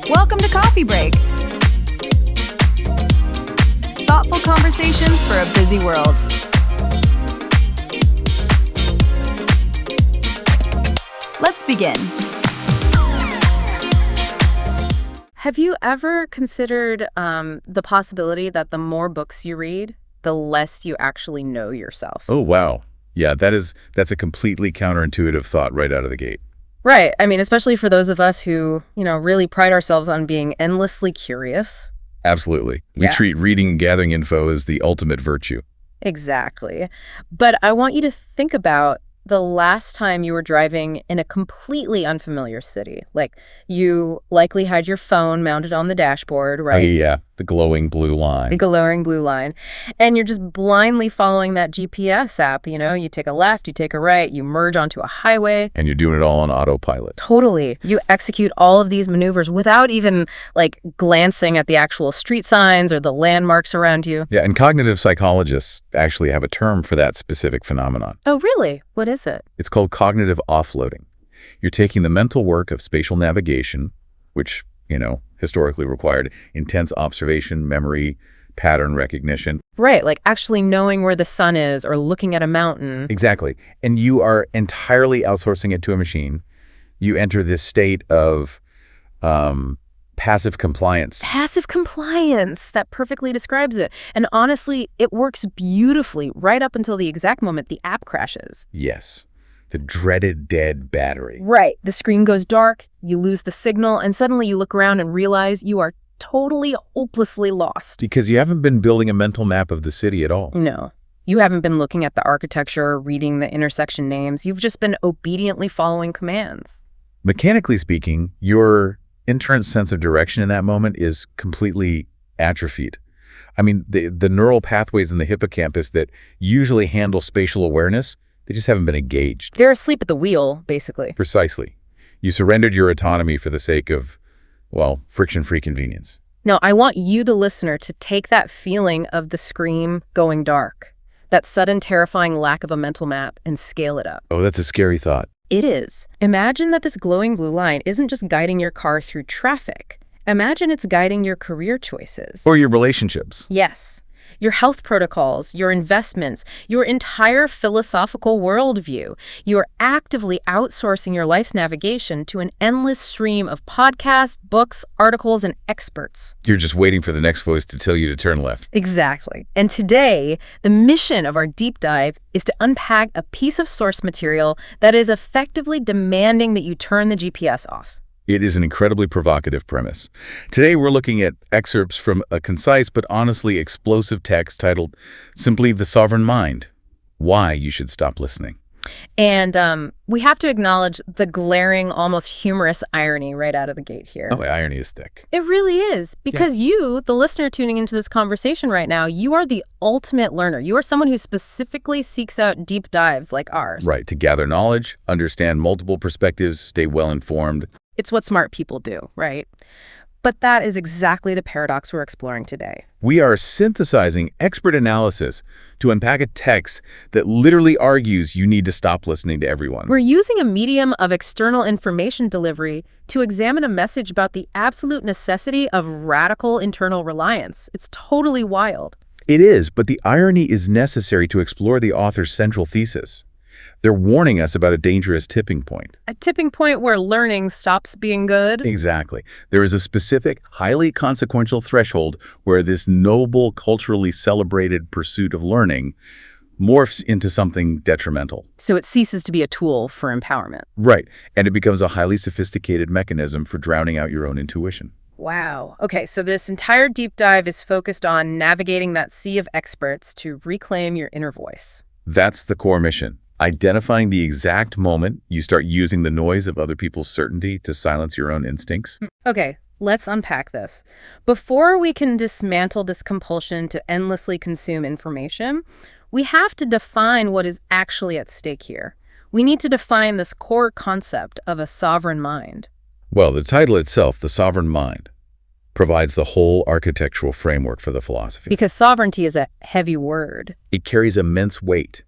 Welcome to Coffee Break. Thoughtful conversations for a busy world. Let's begin. Have you ever considered the possibility that the more books you read, the less you actually know yourself? Oh, wow. Yeah, that's a completely counterintuitive thought right out of the gate. Right. I mean, especially for those of us who, really pride ourselves on being endlessly curious. Absolutely. We Yeah. treat reading and gathering info as the ultimate virtue. Exactly. But I want you to think about the last time you were driving in a completely unfamiliar city. Like, you likely had your phone mounted on the dashboard, Oh, right? yeah, the glowing blue line. The glowing blue line. And you're just blindly following that GPS app, You take a left, you take a right, you merge onto a highway. And you're doing it all on autopilot. Totally. You execute all of these maneuvers without even, glancing at the actual street signs or the landmarks around you. Yeah, and cognitive psychologists actually have a term for that specific phenomenon. Oh, really? What is it? It's called cognitive offloading. You're taking the mental work of spatial navigation, which, historically required intense observation, memory, pattern recognition. Right, like actually knowing where the sun is or looking at a mountain. Exactly. And you are entirely outsourcing it to a machine. You enter this state of passive compliance. Passive compliance. That perfectly describes it. And honestly, it works beautifully right up until the exact moment the app crashes. Yes. The dreaded dead battery. Right. The screen goes dark, you lose the signal, and suddenly you look around and realize you are totally, hopelessly lost. Because you haven't been building a mental map of the city at all. No. You haven't been looking at the architecture or reading the intersection names. You've just been obediently following commands. Mechanically speaking, your internal sense of direction in that moment is completely atrophied. I mean, the neural pathways in the hippocampus that usually handle spatial awareness, they just haven't been engaged. They're asleep at the wheel, basically. Precisely. You surrendered your autonomy for the sake of, friction-free convenience. Now, I want you, the listener, to take that feeling of the screen going dark, that sudden terrifying lack of a mental map, and scale it up. Oh, that's a scary thought. It is. Imagine that this glowing blue line isn't just guiding your car through traffic. Imagine it's guiding your career choices. Or your relationships. Yes. Your health protocols, your investments, your entire philosophical worldview. You are actively outsourcing your life's navigation to an endless stream of podcasts, books, articles, and experts. You're just waiting for the next voice to tell you to turn left. Exactly. And today, the mission of our deep dive is to unpack a piece of source material that is effectively demanding that you turn the GPS off. It is an incredibly provocative premise. Today, we're looking at excerpts from a concise but honestly explosive text titled simply The Sovereign Mind, Why You Should Stop Listening. And we have to acknowledge the glaring, almost humorous irony right out of the gate here. Oh, irony is thick. It really is, because you, the listener tuning into this conversation right now, you are the ultimate learner. You are someone who specifically seeks out deep dives like ours. Right, to gather knowledge, understand multiple perspectives, stay well-informed. It's what smart people do, right? But that is exactly the paradox we're exploring today. We are synthesizing expert analysis to unpack a text that literally argues you need to stop listening to everyone. We're using a medium of external information delivery to examine a message about the absolute necessity of radical internal reliance. It's totally wild. It is, but the irony is necessary to explore the author's central thesis. They're warning us about a dangerous tipping point. A tipping point where learning stops being good? Exactly. There is a specific, highly consequential threshold where this noble, culturally celebrated pursuit of learning morphs into something detrimental. So it ceases to be a tool for empowerment. Right. And it becomes a highly sophisticated mechanism for drowning out your own intuition. Wow. Okay, so this entire deep dive is focused on navigating that sea of experts to reclaim your inner voice. That's the core mission. Identifying the exact moment you start using the noise of other people's certainty to silence your own instincts. Okay, let's unpack this. Before we can dismantle this compulsion to endlessly consume information, we have to define what is actually at stake here. We need to define this core concept of a sovereign mind. Well, the title itself, The Sovereign Mind, provides the whole architectural framework for the philosophy. Because sovereignty is a heavy word. It carries immense weight.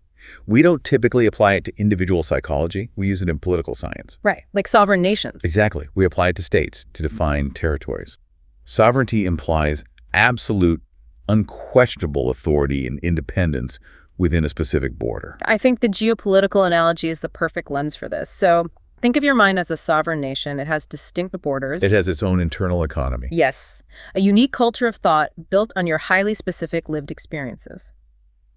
We don't typically apply it to individual psychology. We use it in political science. Right, like sovereign nations. Exactly. We apply it to states to define territories. Sovereignty implies absolute, unquestionable authority and independence within a specific border. I think the geopolitical analogy is the perfect lens for this. So think of your mind as a sovereign nation. It has distinct borders. It has its own internal economy. Yes, a unique culture of thought built on your highly specific lived experiences.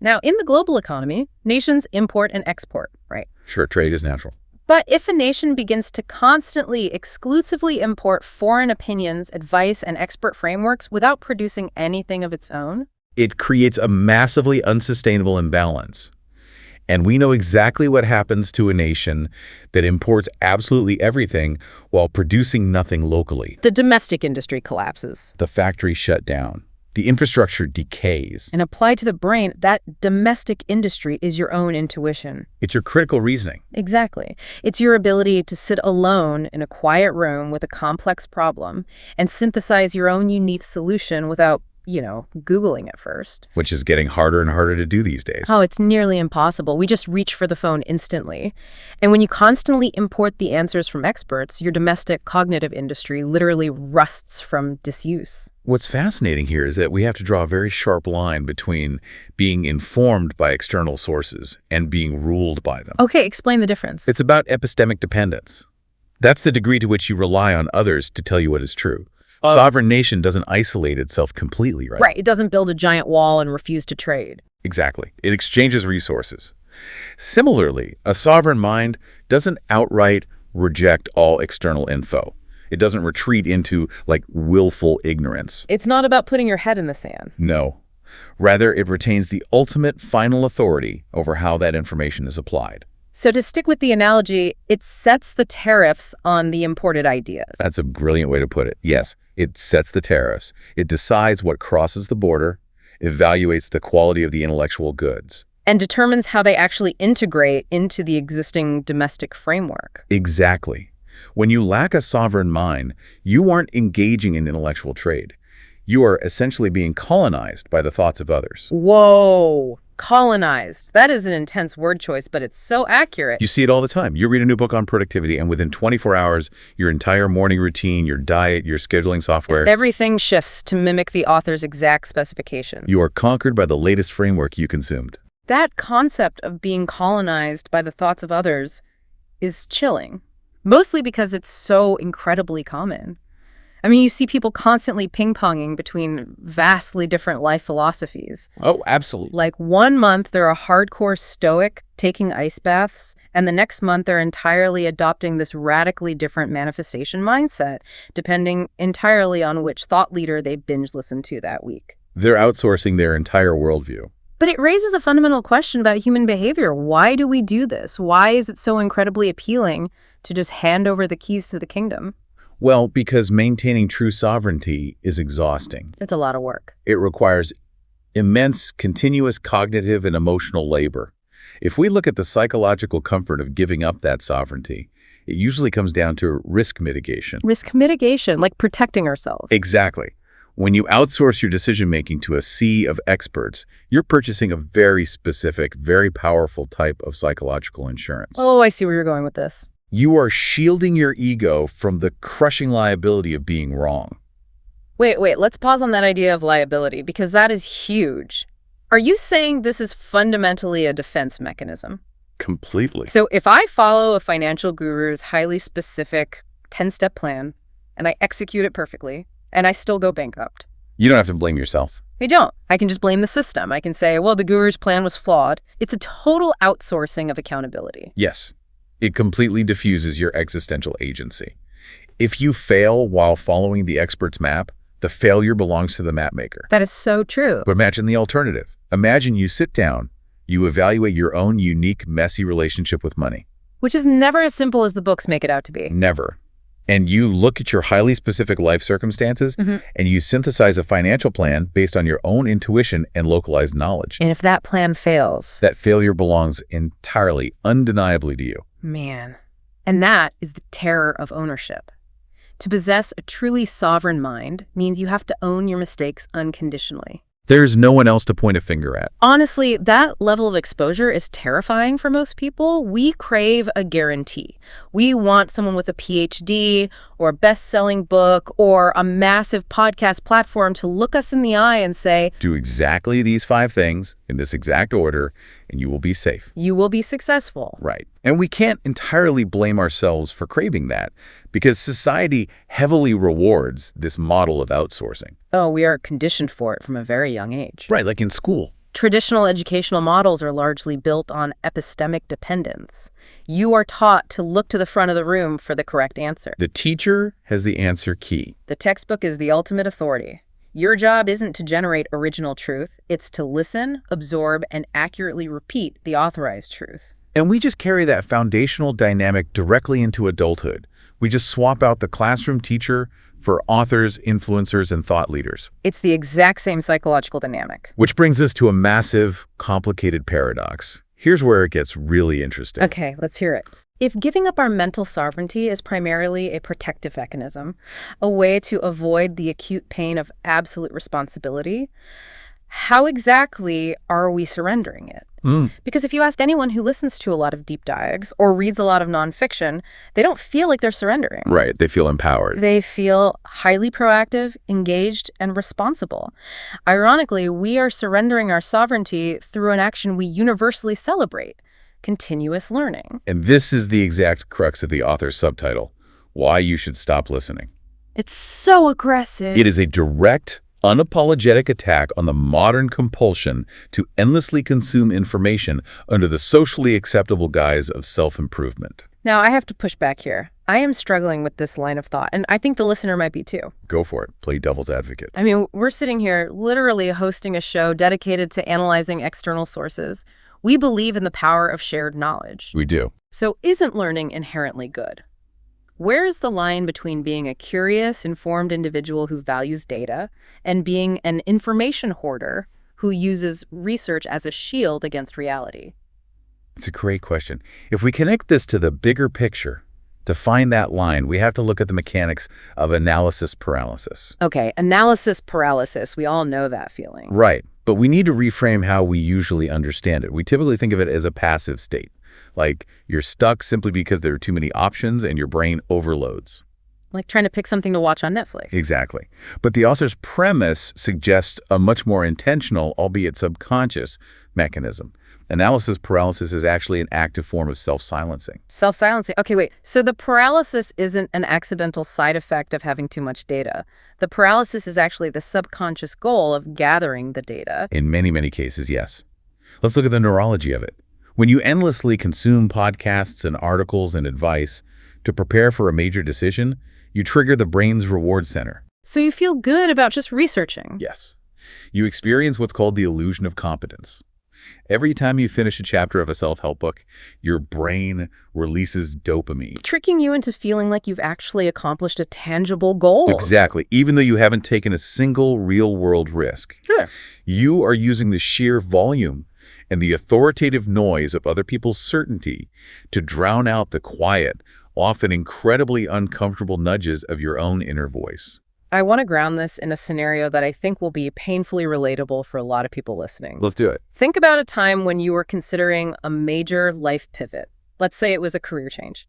Now, in the global economy, nations import and export, right? Sure, trade is natural. But if a nation begins to constantly, exclusively import foreign opinions, advice, and expert frameworks without producing anything of its own, It creates a massively unsustainable imbalance. And we know exactly what happens to a nation that imports absolutely everything while producing nothing locally. the domestic industry collapses. The factories shut down. The infrastructure decays. And applied to the brain, that domestic industry is your own intuition. It's your critical reasoning. Exactly. It's your ability to sit alone in a quiet room with a complex problem and synthesize your own unique solution without, Googling it first. Which is getting harder and harder to do these days. Oh, it's nearly impossible. We just reach for the phone instantly. And when you constantly import the answers from experts, your domestic cognitive industry literally rusts from disuse. What's fascinating here is that we have to draw a very sharp line between being informed by external sources and being ruled by them. Okay, explain the difference. It's about epistemic dependence. That's the degree to which you rely on others to tell you what is true. A sovereign nation doesn't isolate itself completely, right? Right, it doesn't build a giant wall and refuse to trade. Exactly. It exchanges resources. Similarly, a sovereign mind doesn't outright reject all external info. It doesn't retreat into, willful ignorance. It's not about putting your head in the sand. No. Rather, it retains the ultimate final authority over how that information is applied. So to stick with the analogy, it sets the tariffs on the imported ideas. That's a brilliant way to put it. Yes, it sets the tariffs. It decides what crosses the border, evaluates the quality of the intellectual goods. And determines how they actually integrate into the existing domestic framework. Exactly. When you lack a sovereign mind, you aren't engaging in intellectual trade. You are essentially being colonized by the thoughts of others. Whoa! Colonized. That is an intense word choice, but it's so accurate. You see it all the time. You read a new book on productivity, and within 24 hours, your entire morning routine, your diet, your scheduling software, everything shifts to mimic the author's exact specification. You are conquered by the latest framework you consumed. That concept of being colonized by the thoughts of others is chilling, mostly because it's so incredibly common. I mean, you see people constantly ping-ponging between vastly different life philosophies. Oh, absolutely. Like 1 month, they're a hardcore stoic taking ice baths, and the next month they're entirely adopting this radically different manifestation mindset, depending entirely on which thought leader they binge listened to that week. They're outsourcing their entire worldview. But it raises a fundamental question about human behavior. Why do we do this? Why is it so incredibly appealing to just hand over the keys to the kingdom? Well, because maintaining true sovereignty is exhausting. It's a lot of work. It requires immense, continuous cognitive and emotional labor. If we look at the psychological comfort of giving up that sovereignty, it usually comes down to risk mitigation. Risk mitigation, like protecting ourselves. Exactly. When you outsource your decision-making to a sea of experts, you're purchasing a very specific, very powerful type of psychological insurance. Oh, I see where you're going with this. You are shielding your ego from the crushing liability of being wrong. Wait, let's pause on that idea of liability, because that is huge. Are you saying this is fundamentally a defense mechanism? Completely. So if I follow a financial guru's highly specific 10-step plan, and I execute it perfectly, and I still go bankrupt. You don't have to blame yourself. I don't. I can just blame the system. I can say, well, the guru's plan was flawed. It's a total outsourcing of accountability. Yes. It completely diffuses your existential agency. If you fail while following the expert's map, the failure belongs to the map maker. That is so true. But imagine the alternative. Imagine you sit down, you evaluate your own unique, messy relationship with money. Which is never as simple as the books make it out to be. Never. And you look at your highly specific life circumstances, and you synthesize a financial plan based on your own intuition and localized knowledge. And if that plan fails, that failure belongs entirely, undeniably to you. Man. And that is the terror of ownership. To possess a truly sovereign mind means you have to own your mistakes unconditionally. There's no one else to point a finger at. Honestly, that level of exposure is terrifying for most people. We crave a guarantee. We want someone with a PhD or a best-selling book or a massive podcast platform to look us in the eye and say, Do exactly these 5 things in this exact order, and you will be safe. you will be successful. Right. And we can't entirely blame ourselves for craving that, because society heavily rewards this model of outsourcing. Oh, we are conditioned for it from a very young age. Right, like in school. Traditional educational models are largely built on epistemic dependence. You are taught to look to the front of the room for the correct answer. The teacher has the answer key. The textbook is the ultimate authority. Your job isn't to generate original truth, it's to listen, absorb, and accurately repeat the authorized truth. And we just carry that foundational dynamic directly into adulthood. We just swap out the classroom teacher for authors, influencers, and thought leaders. It's the exact same psychological dynamic. Which brings us to a massive, complicated paradox. Here's where it gets really interesting. Okay, let's hear it. If giving up our mental sovereignty is primarily a protective mechanism, a way to avoid the acute pain of absolute responsibility, how exactly are we surrendering it? Because if you ask anyone who listens to a lot of deep dives or reads a lot of nonfiction, they don't feel like they're surrendering. Right, they feel empowered. They feel highly proactive, engaged, and responsible. Ironically, we are surrendering our sovereignty through an action we universally celebrate: continuous learning. And this is the exact crux of the author's subtitle, Why You Should Stop Listening. It's so aggressive. It is a direct, unapologetic attack on the modern compulsion to endlessly consume information under the socially acceptable guise of self-improvement. Now, I have to push back here. I am struggling with this line of thought, and I think the listener might be too. Go for it. Play devil's advocate. I mean, we're sitting here literally hosting a show dedicated to analyzing external sources. We believe in the power of shared knowledge. We do. So isn't learning inherently good? Where is the line between being a curious, informed individual who values data and being an information hoarder who uses research as a shield against reality? It's a great question. If we connect this to the bigger picture, to find that line, we have to look at the mechanics of analysis paralysis. Okay, analysis paralysis. We all know that feeling. Right. But we need to reframe how we usually understand it. We typically think of it as a passive state. Like you're stuck simply because there are too many options and your brain overloads. Like trying to pick something to watch on Netflix. Exactly. But the author's premise suggests a much more intentional, albeit subconscious, mechanism. Analysis paralysis is actually an active form of self-silencing. Self-silencing. Okay, wait. So the paralysis isn't an accidental side effect of having too much data. The paralysis is actually the subconscious goal of gathering the data. In many, many cases, yes. Let's look at the neurology of it. When you endlessly consume podcasts and articles and advice to prepare for a major decision, you trigger the brain's reward center. So you feel good about just researching. Yes. You experience what's called the illusion of competence. Every time you finish a chapter of a self-help book, your brain releases dopamine. Tricking you into feeling like you've actually accomplished a tangible goal. Exactly. Even though you haven't taken a single real-world risk. Sure. You are using the sheer volume and the authoritative noise of other people's certainty to drown out the quiet, often incredibly uncomfortable nudges of your own inner voice. I want to ground this in a scenario that I think will be painfully relatable for a lot of people listening. Let's do it. Think about a time when you were considering a major life pivot. Let's say it was a career change.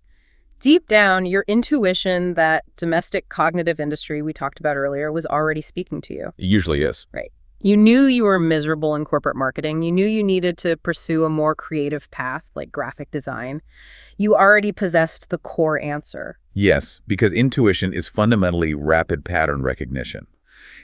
Deep down, your intuition, that domestic cognitive industry we talked about earlier, was already speaking to you. It usually is. Right. You knew you were miserable in corporate marketing. You knew you needed to pursue a more creative path like graphic design. You already possessed the core answer. Yes, because intuition is fundamentally rapid pattern recognition.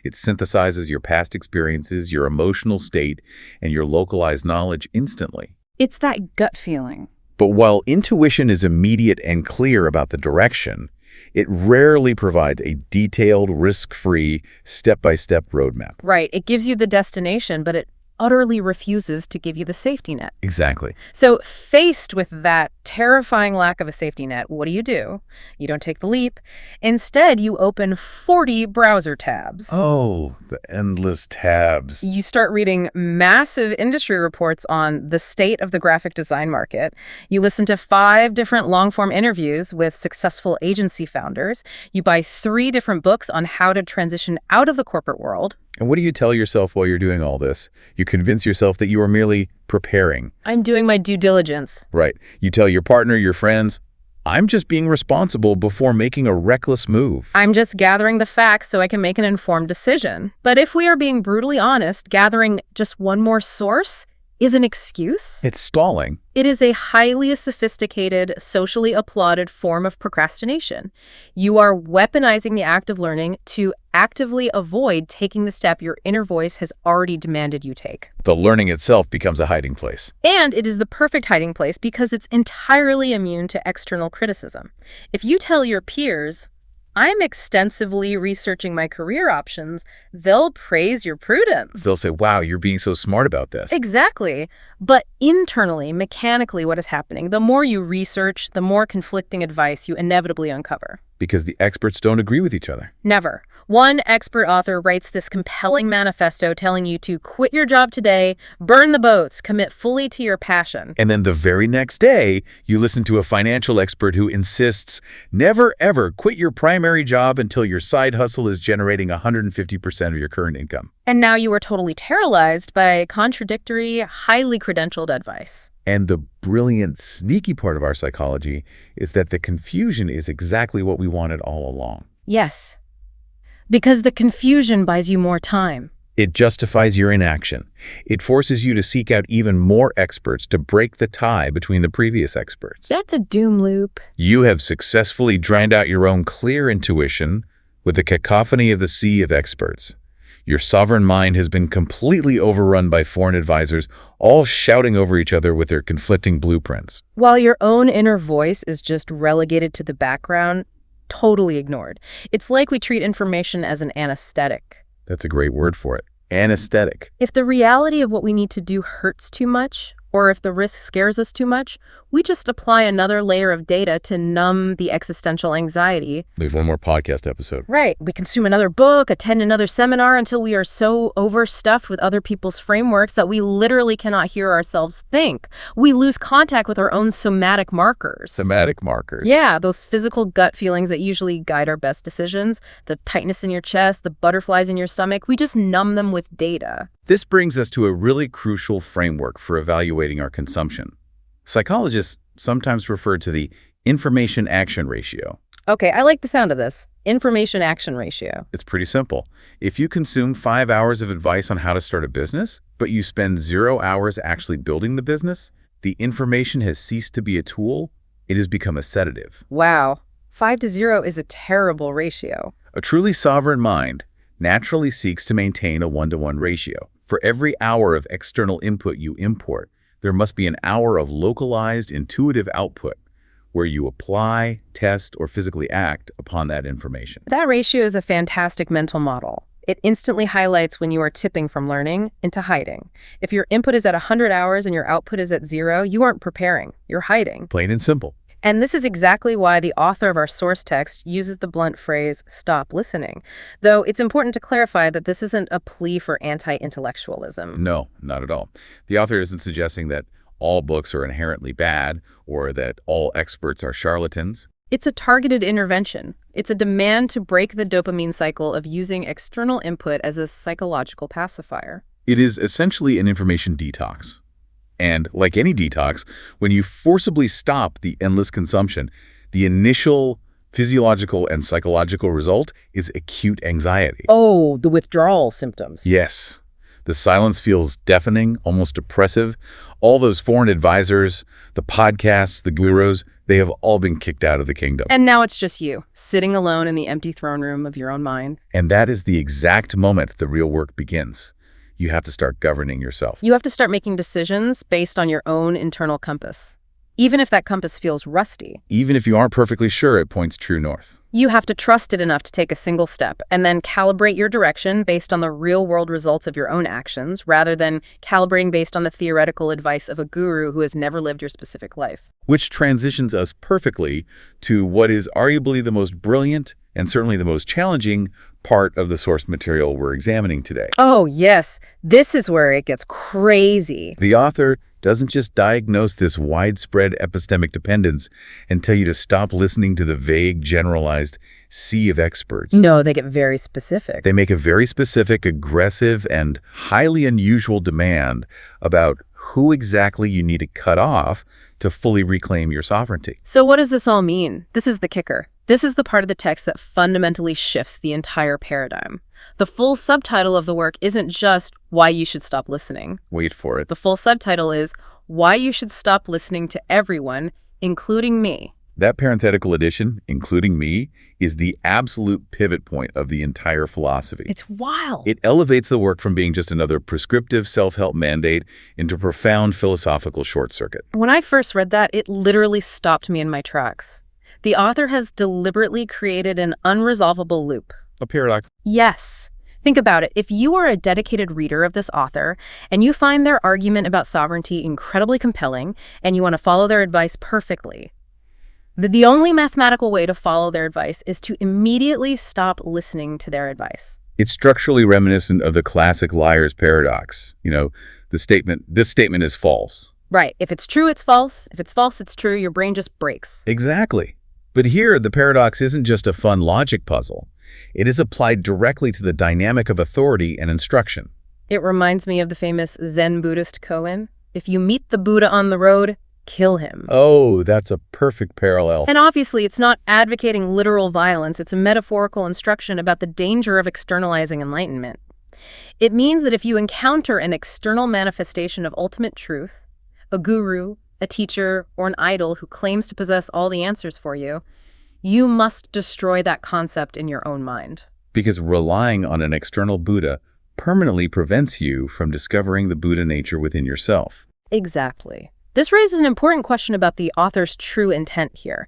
It synthesizes your past experiences, your emotional state, and your localized knowledge instantly. It's that gut feeling. But while intuition is immediate and clear about the direction, it rarely provides a detailed, risk-free, step-by-step roadmap. Right. It gives you the destination, but it utterly refuses to give you the safety net. Exactly. So faced with that terrifying lack of a safety net, what do? You don't take the leap. Instead, you open 40 browser tabs. Oh, the endless tabs. You start reading massive industry reports on the state of the graphic design market. You listen to 5 different long-form interviews with successful agency founders. You buy 3 different books on how to transition out of the corporate world. And what do you tell yourself while you're doing all this? You convince yourself that you are merely preparing. I'm doing my due diligence. Right. You tell your partner, your friends, I'm just being responsible before making a reckless move. I'm just gathering the facts so I can make an informed decision. But if we are being brutally honest, gathering just one more source is an excuse. It's stalling. It is a highly sophisticated, socially applauded form of procrastination. You are weaponizing the act of learning to actively avoid taking the step your inner voice has already demanded you take. The learning itself becomes a hiding place. And it is the perfect hiding place because it's entirely immune to external criticism. If you tell your peers, I'm extensively researching my career options, they'll praise your prudence. They'll say, wow, you're being so smart about this. Exactly. But internally, mechanically, what is happening? The more you research, the more conflicting advice you inevitably uncover. Because the experts don't agree with each other. Never. One expert author writes this compelling manifesto telling you to quit your job today, burn the boats, commit fully to your passion. And then the very next day, you listen to a financial expert who insists, never ever quit your primary job until your side hustle is generating 150% of your current income. And now you are totally paralyzed by contradictory, highly credentialed advice. And the brilliant, sneaky part of our psychology is that the confusion is exactly what we wanted all along. Yes. Because the confusion buys you more time. It justifies your inaction. It forces you to seek out even more experts to break the tie between the previous experts. That's a doom loop. You have successfully drowned out your own clear intuition with the cacophony of the sea of experts. Your sovereign mind has been completely overrun by foreign advisors, all shouting over each other with their conflicting blueprints. While your own inner voice is just relegated to the background, totally ignored. It's like we treat information as an anesthetic. That's a great word for it. Anesthetic. If the reality of what we need to do hurts too much, or if the risk scares us too much, we just apply another layer of data to numb the existential anxiety. Leave one more podcast episode. Right. We consume another book, attend another seminar until we are so overstuffed with other people's frameworks that we literally cannot hear ourselves think. We lose contact with our own somatic markers. Somatic markers. Yeah, those physical gut feelings that usually guide our best decisions, the tightness in your chest, the butterflies in your stomach, we just numb them with data. This brings us to a really crucial framework for evaluating our consumption. Psychologists sometimes refer to the information-action ratio. Okay, I like the sound of this. Information-action ratio. It's pretty simple. If you consume 5 hours of advice on how to start a business, but you spend 0 hours actually building the business, the information has ceased to be a tool. It has become a sedative. Wow. 5 to 0 is a terrible ratio. A truly sovereign mind naturally seeks to maintain a 1-to-1 ratio. For every hour of external input you import, there must be an hour of localized, intuitive output where you apply, test, or physically act upon that information. That ratio is a fantastic mental model. It instantly highlights when you are tipping from learning into hiding. If your input is at 100 hours and your output is at 0, you aren't preparing. You're hiding. Plain and simple. And this is exactly why the author of our source text uses the blunt phrase, stop listening. Though it's important to clarify that this isn't a plea for anti-intellectualism. No, not at all. The author isn't suggesting that all books are inherently bad or that all experts are charlatans. It's a targeted intervention. It's a demand to break the dopamine cycle of using external input as a psychological pacifier. It is essentially an information detox. And like any detox, when you forcibly stop the endless consumption, the initial physiological and psychological result is acute anxiety. Oh, the withdrawal symptoms. Yes. The silence feels deafening, almost oppressive. All those foreign advisors, the podcasts, the gurus, they have all been kicked out of the kingdom. And now it's just you, sitting alone in the empty throne room of your own mind. And that is the exact moment the real work begins. You have to start governing yourself. You have to start making decisions based on your own internal compass. even if that compass feels rusty. Even if you aren't perfectly sure it points true north. You have to trust it enough to take a single step and then calibrate your direction based on the real-world results of your own actions, rather than calibrating based on the theoretical advice of a guru who has never lived your specific life. Which transitions us perfectly to what is arguably the most brilliant and certainly the most challenging part of the source material we're examining today. Oh, yes. This is where it gets crazy. The author doesn't just diagnose this widespread epistemic dependence and tell you to stop listening to the vague, generalized sea of experts. No, they get very specific. They make a very specific, aggressive, and highly unusual demand about who exactly you need to cut off to fully reclaim your sovereignty. So what does this all mean? This is the kicker. This is the part of the text that fundamentally shifts the entire paradigm. The full subtitle of the work isn't just why you should stop listening. Wait for it. The full subtitle is why you should stop listening to everyone, including me. That parenthetical addition, including me, is the absolute pivot point of the entire philosophy. It's wild. It elevates the work from being just another prescriptive self-help mandate into a profound philosophical short circuit. When I first read that, it literally stopped me in my tracks. The author has deliberately created an unresolvable loop. A paradox. Yes. Think about it. If you are a dedicated reader of this author and you find their argument about sovereignty incredibly compelling and you want to follow their advice perfectly, the only mathematical way to follow their advice is to immediately stop listening to their advice. It's structurally reminiscent of the classic liar's paradox. This statement is false. Right. If it's true, it's false. If it's false, it's true. Your brain just breaks. Exactly. But here, the paradox isn't just a fun logic puzzle. It is applied directly to the dynamic of authority and instruction. It reminds me of the famous Zen Buddhist koan. If you meet the Buddha on the road, kill him. Oh, that's a perfect parallel. And obviously, it's not advocating literal violence. It's a metaphorical instruction about the danger of externalizing enlightenment. It means that if you encounter an external manifestation of ultimate truth, a guru, a teacher, or an idol who claims to possess all the answers for you, you must destroy that concept in your own mind. Because relying on an external Buddha permanently prevents you from discovering the Buddha nature within yourself. Exactly. This raises an important question about the author's true intent here.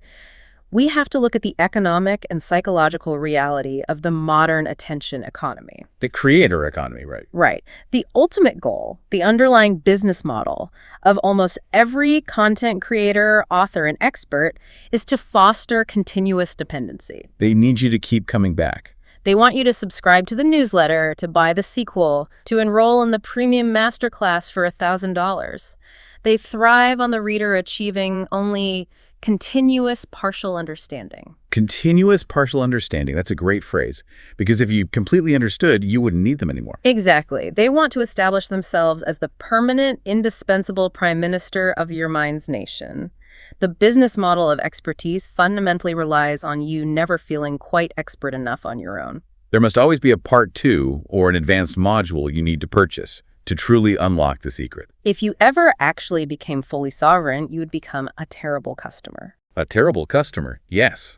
We have to look at the economic and psychological reality of the modern attention economy. The creator economy, right? Right. The ultimate goal, the underlying business model of almost every content creator, author, and expert is to foster continuous dependency. They need you to keep coming back. They want you to subscribe to the newsletter, to buy the sequel, to enroll in the premium masterclass for $1,000. They thrive on the reader achieving only continuous partial understanding. Continuous partial understanding. That's a great phrase. Because if you completely understood, you wouldn't need them anymore. Exactly. They want to establish themselves as the permanent, indispensable prime minister of your mind's nation. The business model of expertise fundamentally relies on you never feeling quite expert enough on your own. There must always be a part 2 or an advanced module you need to purchase to truly unlock the secret. If you ever actually became fully sovereign, you would become a terrible customer. A terrible customer, yes.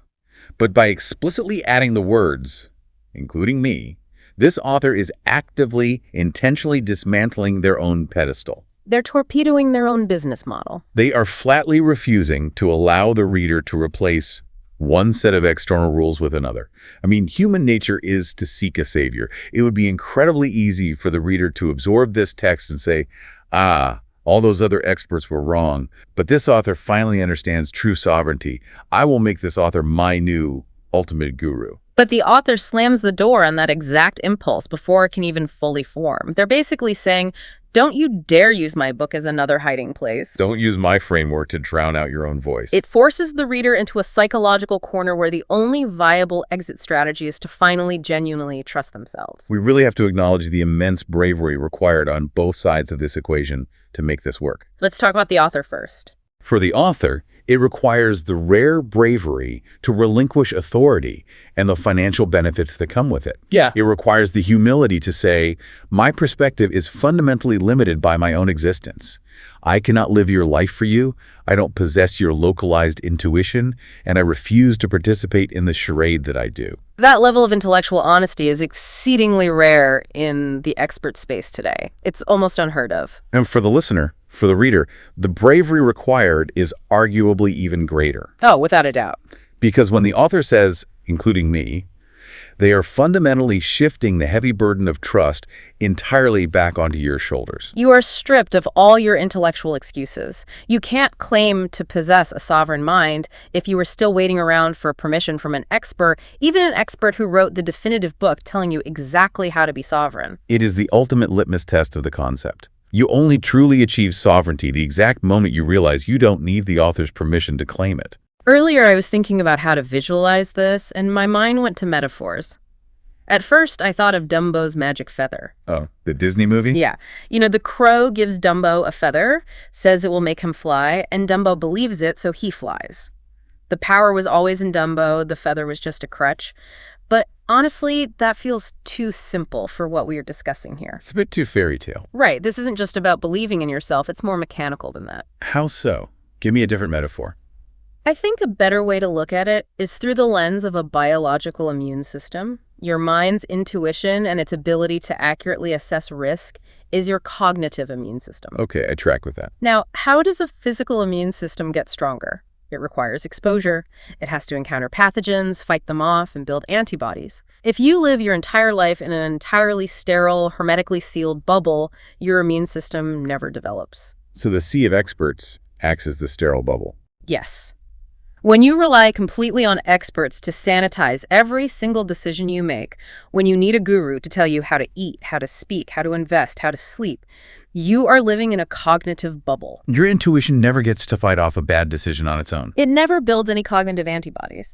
But by explicitly adding the words, including me, this author is actively, intentionally dismantling their own pedestal. They're torpedoing their own business model. They are flatly refusing to allow the reader to replace one set of external rules with another. I mean, human nature is to seek a savior. It would be incredibly easy for the reader to absorb this text and say, all those other experts were wrong. But this author finally understands true sovereignty. I will make this author my new ultimate guru. But the author slams the door on that exact impulse before it can even fully form. They're basically saying, don't you dare use my book as another hiding place. Don't use my framework to drown out your own voice. It forces the reader into a psychological corner where the only viable exit strategy is to finally genuinely trust themselves. We really have to acknowledge the immense bravery required on both sides of this equation to make this work. Let's talk about the author first. For the author, it requires the rare bravery to relinquish authority and the financial benefits that come with it. Yeah. It requires the humility to say, my perspective is fundamentally limited by my own existence. I cannot live your life for you. I don't possess your localized intuition, and I refuse to participate in the charade that I do. That level of intellectual honesty is exceedingly rare in the expert space today. It's almost unheard of. And for the listener, for the reader, the bravery required is arguably even greater. Oh, without a doubt. Because when the author says, including me, they are fundamentally shifting the heavy burden of trust entirely back onto your shoulders. You are stripped of all your intellectual excuses. You can't claim to possess a sovereign mind if you are still waiting around for permission from an expert, even an expert who wrote the definitive book telling you exactly how to be sovereign. It is the ultimate litmus test of the concept. You only truly achieve sovereignty the exact moment you realize you don't need the author's permission to claim it. Earlier, I was thinking about how to visualize this, and my mind went to metaphors. At first, I thought of Dumbo's magic feather. Oh, the Disney movie? Yeah. The crow gives Dumbo a feather, says it will make him fly, and Dumbo believes it, so he flies. The power was always in Dumbo, the feather was just a crutch. But honestly, that feels too simple for what we are discussing here. It's a bit too fairy tale. Right. This isn't just about believing in yourself. It's more mechanical than that. How so? Give me a different metaphor. I think a better way to look at it is through the lens of a biological immune system. Your mind's intuition and its ability to accurately assess risk is your cognitive immune system. Okay, I track with that. Now, how does a physical immune system get stronger? It requires exposure. It has to encounter pathogens, fight them off, and build antibodies. If you live your entire life in an entirely sterile, hermetically sealed bubble, your immune system never develops. So the sea of experts acts as the sterile bubble. Yes. When you rely completely on experts to sanitize every single decision you make, when you need a guru to tell you how to eat, how to speak, how to invest, how to sleep, you are living in a cognitive bubble. Your intuition never gets to fight off a bad decision on its own. It never builds any cognitive antibodies.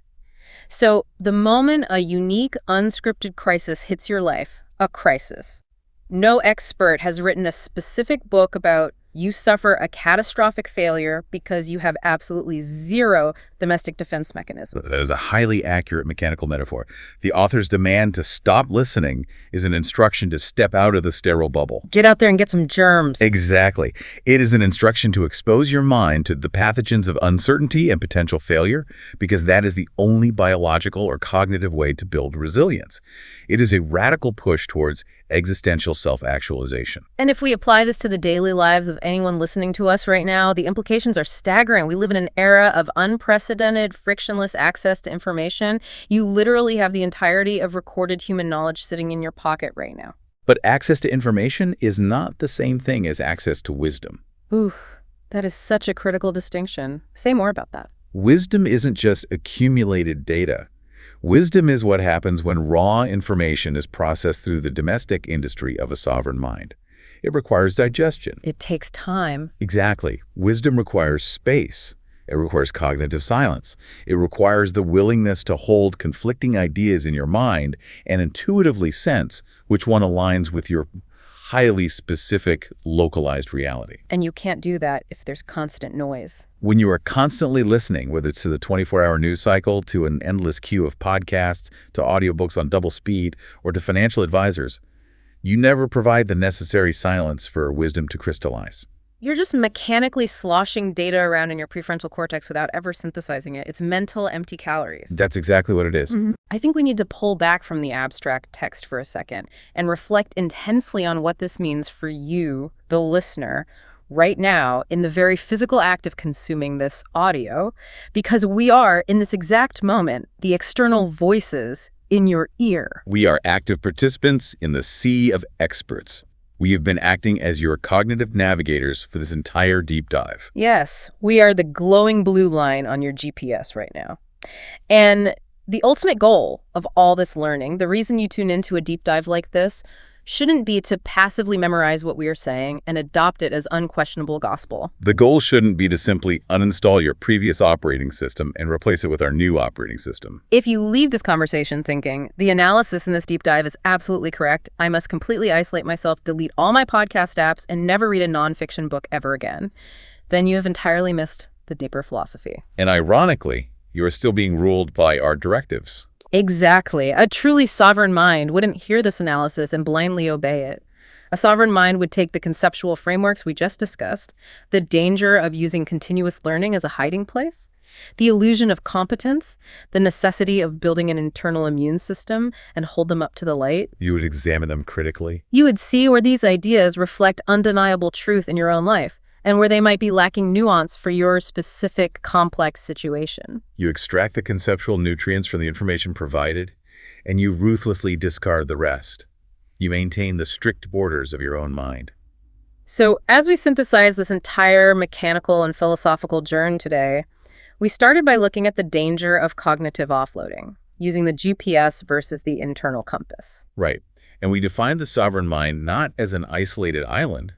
So the moment a unique, unscripted crisis hits your life, a crisis, no expert has written a specific book about you suffer a catastrophic failure because you have absolutely zero domestic defense mechanisms. That is a highly accurate mechanical metaphor. The author's demand to stop listening is an instruction to step out of the sterile bubble. Get out there and get some germs. Exactly. It is an instruction to expose your mind to the pathogens of uncertainty and potential failure, because that is the only biological or cognitive way to build resilience. It is a radical push towards existential self-actualization. And if we apply this to the daily lives of anyone listening to us right now, the implications are staggering. We live in an era of unprecedented, frictionless access to information. You literally have the entirety of recorded human knowledge sitting in your pocket right now. But access to information is not the same thing as access to wisdom. Ooh, that is such a critical distinction. Say more about that. Wisdom isn't just accumulated data. Wisdom is what happens when raw information is processed through the domestic industry of a sovereign mind. It requires digestion. It takes time. Exactly. Wisdom requires space. It requires cognitive silence. It requires the willingness to hold conflicting ideas in your mind and intuitively sense which one aligns with your highly specific, localized reality. And you can't do that if there's constant noise. When you are constantly listening, whether it's to the 24-hour news cycle, to an endless queue of podcasts, to audiobooks on double speed, or to financial advisors, you never provide the necessary silence for wisdom to crystallize. You're just mechanically sloshing data around in your prefrontal cortex without ever synthesizing it. It's mental empty calories. That's exactly what it is. I think we need to pull back from the abstract text for a second and reflect intensely on what this means for you, the listener, right now in the very physical act of consuming this audio, because we are, in this exact moment, the external voices in your ear. We are active participants in the sea of experts. We have been acting as your cognitive navigators for this entire deep dive. Yes, we are the glowing blue line on your GPS right now. And the ultimate goal of all this learning, the reason you tune into a deep dive like this, shouldn't be to passively memorize what we are saying and adopt it as unquestionable gospel. The goal shouldn't be to simply uninstall your previous operating system and replace it with our new operating system. If you leave this conversation thinking, the analysis in this deep dive is absolutely correct, I must completely isolate myself, delete all my podcast apps, and never read a nonfiction book ever again, then you have entirely missed the deeper philosophy. And ironically, you are still being ruled by our directives. Exactly. A truly sovereign mind wouldn't hear this analysis and blindly obey it. A sovereign mind would take the conceptual frameworks we just discussed, the danger of using continuous learning as a hiding place, The illusion of competence, the necessity of building an internal immune system and hold them up to the light. You would examine them critically. You would see where these ideas reflect undeniable truth in your own life, and where they might be lacking nuance for your specific complex situation. You extract the conceptual nutrients from the information provided, and you ruthlessly discard the rest. You maintain the strict borders of your own mind. So as we synthesize this entire mechanical and philosophical journey today, we started by looking at the danger of cognitive offloading, using the GPS versus the internal compass. Right. And we define the sovereign mind not as an isolated island,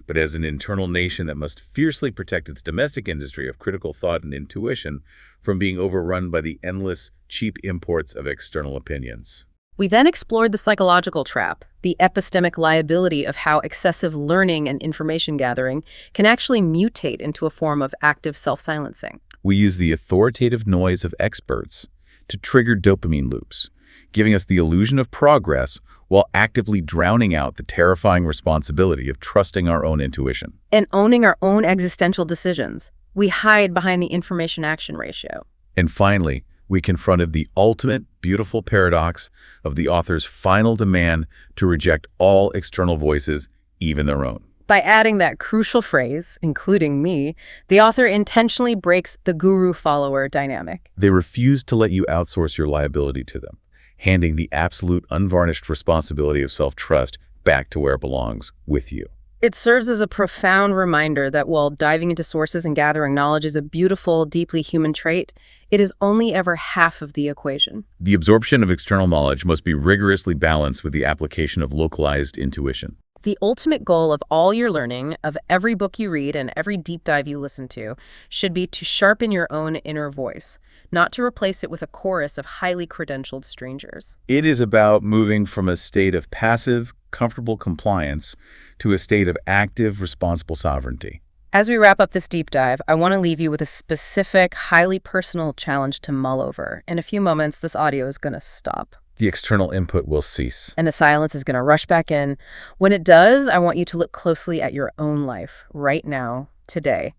but as an internal nation that must fiercely protect its domestic industry of critical thought and intuition from being overrun by the endless, cheap imports of external opinions. We then explored the psychological trap, the epistemic liability of how excessive learning and information gathering can actually mutate into a form of active self-silencing. We use the authoritative noise of experts to trigger dopamine loops, giving us the illusion of progress while actively drowning out the terrifying responsibility of trusting our own intuition. And owning our own existential decisions, we hide behind the information-action ratio. And finally, we confronted the ultimate beautiful paradox of the author's final demand to reject all external voices, even their own. By adding that crucial phrase, including me, the author intentionally breaks the guru-follower dynamic. They refuse to let you outsource your liability to them, handing the absolute unvarnished responsibility of self-trust back to where it belongs, with you. It serves as a profound reminder that while diving into sources and gathering knowledge is a beautiful, deeply human trait, it is only ever half of the equation. The absorption of external knowledge must be rigorously balanced with the application of localized intuition. The ultimate goal of all your learning, of every book you read and every deep dive you listen to, should be to sharpen your own inner voice, not to replace it with a chorus of highly credentialed strangers. It is about moving from a state of passive, comfortable compliance to a state of active, responsible sovereignty. As we wrap up this deep dive, I want to leave you with a specific, highly personal challenge to mull over. In a few moments, this audio is going to stop. The external input will cease. And the silence is going to rush back in. When it does, I want you to look closely at your own life, right now, today.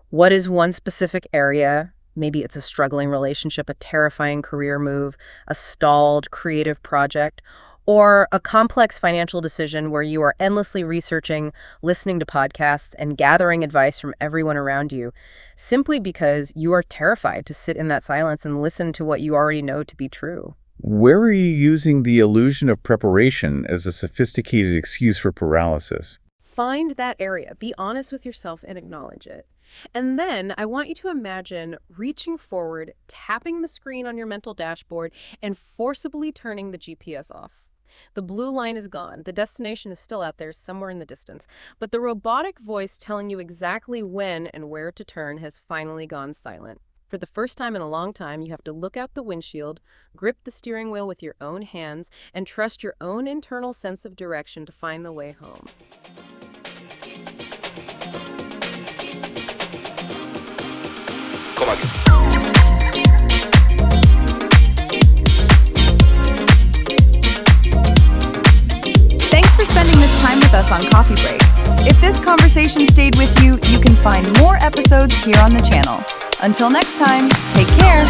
What is one specific area? Maybe it's a struggling relationship, a terrifying career move, a stalled creative project, or a complex financial decision where you are endlessly researching, listening to podcasts, and gathering advice from everyone around you, simply because you are terrified to sit in that silence and listen to what you already know to be true. Where are you using the illusion of preparation as a sophisticated excuse for paralysis? Find that area, be honest with yourself, and acknowledge it. And then I want you to imagine reaching forward, tapping the screen on your mental dashboard, and forcibly turning the GPS off. The blue line is gone. The destination is still out there somewhere in the distance. But the robotic voice telling you exactly when and where to turn has finally gone silent. For the first time in a long time, you have to look out the windshield, grip the steering wheel with your own hands, and trust your own internal sense of direction to find the way home. Thanks for spending this time with us on Coffee Break. If this conversation stayed with you, you can find more episodes here on the channel. Until next time, take care.